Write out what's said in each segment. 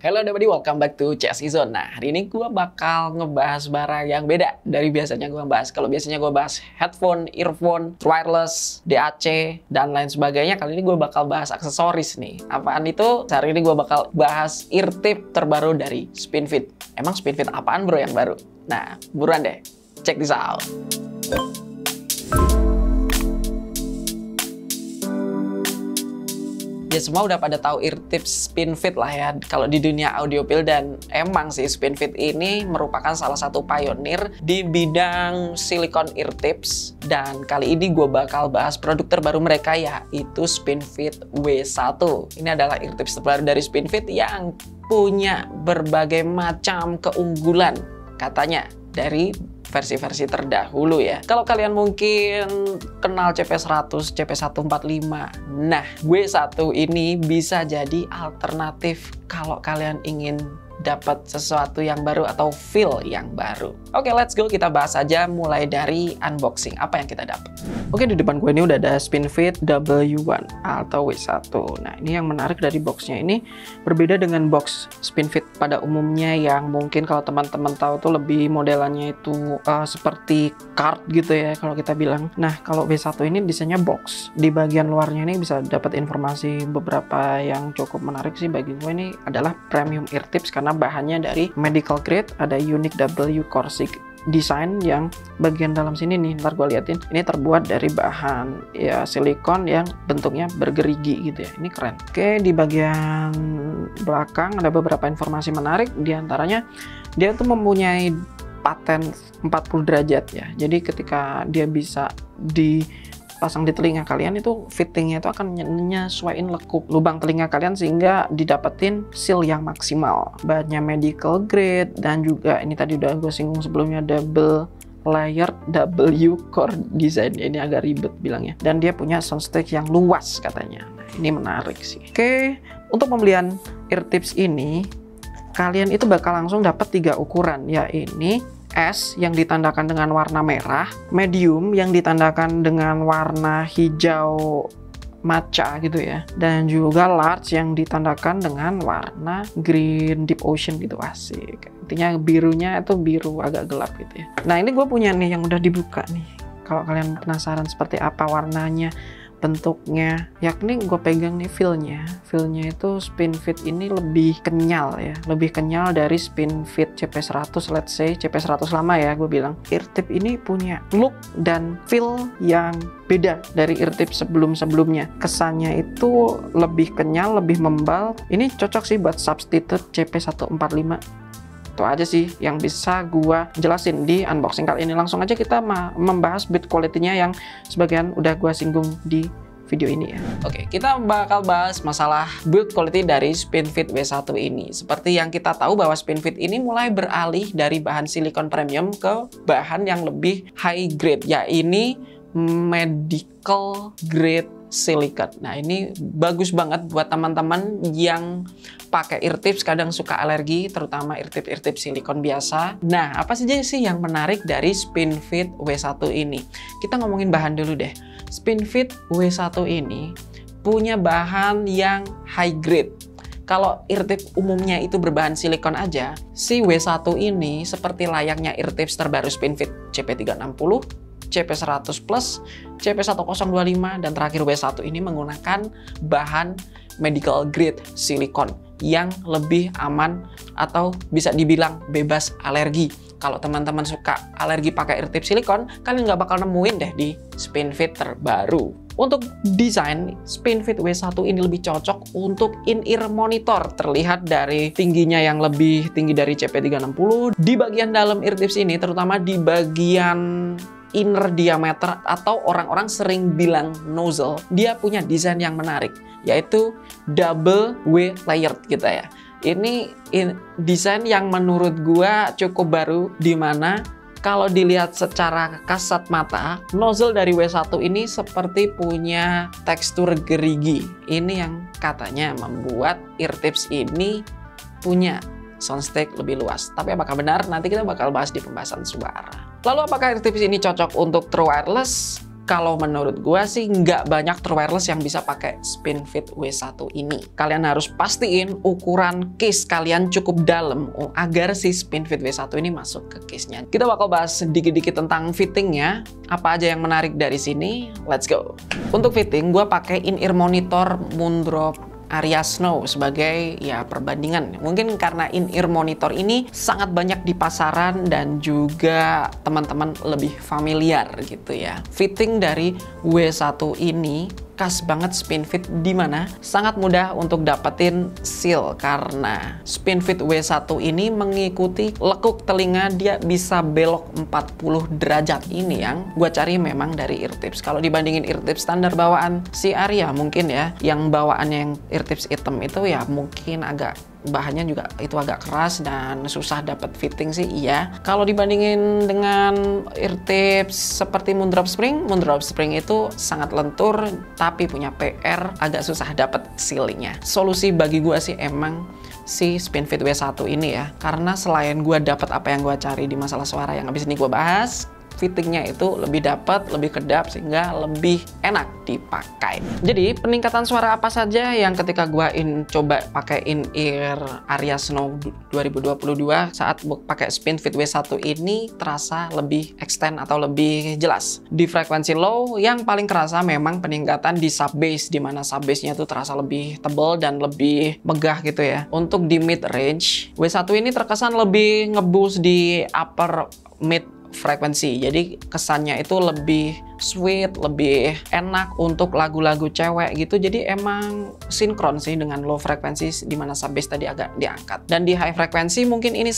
Hello everybody, welcome back to CSI Zone. Nah, hari ini gue bakal ngebahas barang yang beda dari biasanya gue bahas. Kalau biasanya gue bahas headphone, earphone, wireless, DAC, dan lain sebagainya, kali ini gue bakal bahas aksesoris nih. Apaan itu? Hari ini gue bakal bahas ear tip terbaru dari Spinfit. Emang Spinfit apaan bro yang baru? Nah, buruan deh, check this out. Ya semua udah pada tahu ear tips Spinfit lah ya kalau di dunia audiophile, dan emang sih Spinfit ini merupakan salah satu pionir di bidang silicone ear tips, dan kali ini gue bakal bahas produk terbaru mereka yaitu Spinfit W1. Ini adalah ear tips terbaru dari Spinfit yang punya berbagai macam keunggulan katanya dari versi-versi terdahulu ya. Kalau kalian mungkin kenal CP100, CP145, nah W1 ini bisa jadi alternatif kalau kalian ingin dapat sesuatu yang baru atau feel yang baru. Oke, let's go, kita bahas aja mulai dari unboxing. Apa yang kita dapat? Oke, di depan gue ini udah ada Spinfit W1 atau W1. Nah, ini yang menarik dari boxnya ini berbeda dengan box Spinfit pada umumnya yang mungkin kalau teman-teman tahu tuh lebih modelannya itu seperti card gitu ya kalau kita bilang. Nah, kalau W1 ini desainnya box. Di bagian luarnya ini bisa dapat informasi beberapa yang cukup menarik sih bagi gue. Ini adalah premium ear tips karena bahannya dari medical grade, ada unique W Corsic design yang bagian dalam sini nih, ntar gue liatin, ini terbuat dari bahan ya silikon yang bentuknya bergerigi gitu ya, ini keren. Oke, di bagian belakang ada beberapa informasi menarik, diantaranya dia tuh mempunyai paten 40 derajat ya, jadi ketika dia bisa dipasang di telinga kalian itu fittingnya itu akan nyesuaiin lekup lubang telinga kalian sehingga didapetin seal yang maksimal. Bahannya medical grade dan juga ini tadi udah gue singgung sebelumnya double layered W core design. Ini agak ribet bilangnya. Dan dia punya soundstack yang luas katanya. Nah, ini menarik sih. Oke, untuk pembelian ear tips ini kalian itu bakal langsung dapat 3 ukuran, yaitu S yang ditandakan dengan warna merah, medium yang ditandakan dengan warna hijau matcha gitu ya, dan juga large yang ditandakan dengan warna green deep ocean gitu. Asik, intinya birunya itu biru agak gelap gitu ya. Nah, ini gue punya nih yang udah dibuka nih, kalau kalian penasaran seperti apa warnanya, bentuknya, yakni gue pegang nih feelnya itu Spinfit ini lebih kenyal ya, lebih kenyal dari Spinfit CP100, let's say CP100 lama ya gue bilang. Ear tip ini punya look dan feel yang beda dari ear tip sebelumnya. Kesannya itu lebih kenyal, lebih membal. Ini cocok sih buat substitute CP145. Itu aja sih yang bisa gua jelasin di unboxing kali ini. Langsung aja kita membahas build quality-nya yang sebagian udah gua singgung di video ini ya. Oke, kita bakal bahas masalah build quality dari Spinfit W1 ini. Seperti yang kita tahu bahwa Spinfit ini mulai beralih dari bahan silikon premium ke bahan yang lebih high grade, yaitu medical grade silicone. Nah, ini bagus banget buat teman-teman yang pakai ear tips kadang suka alergi, terutama ear tips silikon biasa. Nah, apa saja sih yang menarik dari Spinfit W1 ini? Kita ngomongin bahan dulu deh. Spinfit W1 ini punya bahan yang high grade. Kalau ear tip umumnya itu berbahan silikon aja, si W1 ini seperti layaknya ear tips terbaru Spinfit CP360, CP100 Plus, CP1025, dan terakhir W1 ini menggunakan bahan medical grade silikon yang lebih aman atau bisa dibilang bebas alergi. Kalau teman-teman suka alergi pakai ear tip silikon, kalian nggak bakal nemuin deh di Spinfit terbaru. Untuk desain, Spinfit W1 ini lebih cocok untuk in-ear monitor. Terlihat dari tingginya yang lebih tinggi dari CP360. Di bagian dalam ear tips ini, terutama di bagian inner diameter atau orang-orang sering bilang nozzle, dia punya desain yang menarik, yaitu double W layered gitu ya. Ini desain yang menurut gua cukup baru, dimana kalau dilihat secara kasat mata, nozzle dari W1 ini seperti punya tekstur gerigi. Ini yang katanya membuat ear tips ini punya soundstack lebih luas. Tapi apakah benar? Nanti kita bakal bahas di pembahasan suara. Lalu apakah ear tips ini cocok untuk true wireless? kalau menurut gua sih nggak banyak true wireless yang bisa pakai SpinFit W1 ini. Kalian harus pastiin ukuran case kalian cukup dalam agar si SpinFit W1 ini masuk ke case-nya. Kita bakal bahas sedikit-dikit tentang fittingnya. Apa aja yang menarik dari sini? Let's go. Untuk fitting, gua pakai in-ear monitor Moondrop Aria Snow sebagai ya perbandingan. Mungkin karena in-ear monitor ini sangat banyak di pasaran dan juga teman-teman lebih familiar gitu ya. Fitting dari W1 ini khas banget SpinFit, di mana sangat mudah untuk dapetin seal karena SpinFit W1 ini mengikuti lekuk telinga, dia bisa belok 40 derajat. Ini yang gue cari memang dari eartips. Kalau dibandingin eartips standar bawaan si Aria mungkin ya, yang bawaannya yang eartips hitam itu ya mungkin agak bahannya juga itu agak keras dan susah dapat fitting sih, iya. Kalau dibandingin dengan eartips seperti Moondrop Spring itu sangat lentur tapi punya PR, agak susah dapat sealingnya. Solusi bagi gua sih emang si SpinFit W1 ini ya, karena selain gua dapat apa yang gua cari di masalah suara yang habis ini gua bahas, fittingnya itu lebih dapat, lebih kedap sehingga lebih enak dipakai. Jadi peningkatan suara apa saja yang ketika gua coba pakai in-ear Aria Snow 2022 saat pakai SpinFit W1 ini terasa lebih extend atau lebih jelas. Di frekuensi low yang paling kerasa memang peningkatan di sub bass, di mana sub bassnya itu terasa lebih tebal dan lebih megah gitu ya. Untuk di mid range, W1 ini terkesan lebih ngeboost di upper mid frekuensi, jadi kesannya itu lebih sweet, lebih enak untuk lagu-lagu cewek gitu. Jadi emang sinkron sih dengan low frekuensi di mana sub bass tadi agak diangkat. Dan di high frekuensi mungkin ini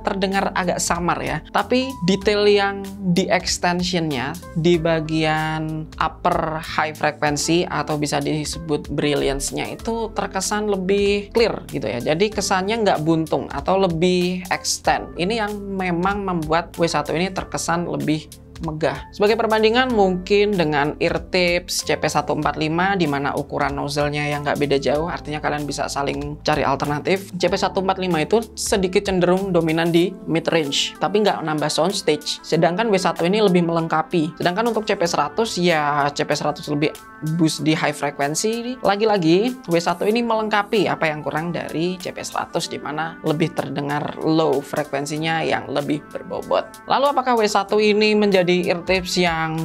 terdengar agak samar ya, tapi detail yang di extensionnya di bagian upper high frekuensi atau bisa disebut brilliance-nya itu terkesan lebih clear gitu ya. Jadi kesannya nggak buntung atau lebih extend. Ini yang memang membuat W1 ini terkesan lebih megah. Sebagai perbandingan mungkin dengan eartips CP145 di mana ukuran nozzle-nya yang nggak beda jauh, artinya kalian bisa saling cari alternatif. CP145 itu sedikit cenderung dominan di mid range, tapi nggak nambah soundstage. Sedangkan W1 ini lebih melengkapi. Sedangkan untuk CP100 ya CP100 lebih boost di high frekuensi. Lagi-lagi W1 ini melengkapi apa yang kurang dari CP100 di mana lebih terdengar low frekuensinya yang lebih berbobot. Lalu apakah W1 ini menjadi eartips yang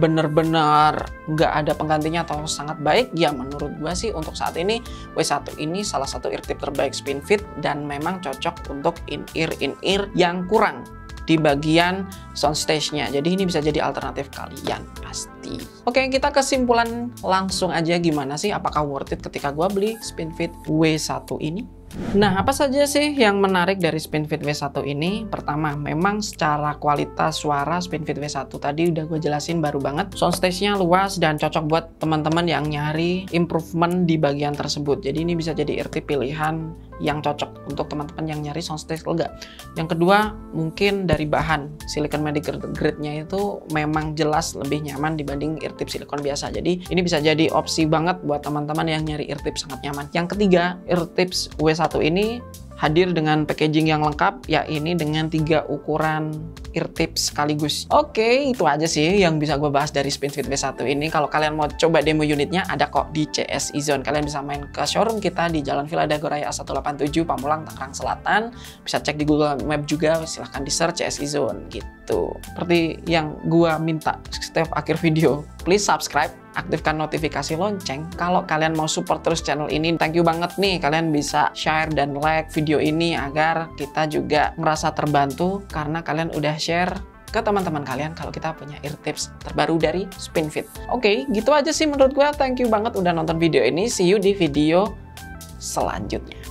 bener-bener nggak ada penggantinya atau sangat baik? Ya menurut gua sih untuk saat ini W1 ini salah satu eartip terbaik SpinFit dan memang cocok untuk in-ear yang kurang di bagian soundstage-nya. Jadi ini bisa jadi alternatif kalian pasti. Oke, kita kesimpulan langsung aja, gimana sih apakah worth it ketika gua beli SpinFit W1 ini? Nah, apa saja sih yang menarik dari SpinFit W1 ini? Pertama, memang secara kualitas suara SpinFit W1 tadi udah gue jelasin baru banget. Soundstage-nya luas dan cocok buat teman-teman yang nyari improvement di bagian tersebut. Jadi ini bisa jadi eartip pilihan yang cocok untuk teman-teman yang nyari soundstage lega. Yang kedua, mungkin dari bahan silicon medical grade-nya itu memang jelas lebih nyaman dibanding eartip silikon biasa. Jadi ini bisa jadi opsi banget buat teman-teman yang nyari eartip sangat nyaman. Yang ketiga, eartips W1 ini hadir dengan packaging yang lengkap, ya ini dengan 3 ukuran eartips sekaligus. Oke, itu aja sih yang bisa gue bahas dari SpinFit W1 ini. Kalau kalian mau coba demo unitnya, ada kok di CSI Zone. Kalian bisa main ke showroom kita di Jalan Villa Dago Raya A187, Pamulang, Tangerang Selatan. Bisa cek di Google Map juga, silahkan di search CSI Zone gitu. Seperti yang gue minta setiap akhir video, please subscribe, aktifkan notifikasi lonceng kalau kalian mau support terus channel ini. Thank you banget nih, kalian bisa share dan like video ini agar kita juga merasa terbantu karena kalian udah share ke teman-teman kalian kalau kita punya eartips terbaru dari SpinFit. Oke, gitu aja sih menurut gue. Thank you banget udah nonton video ini. See you di video selanjutnya.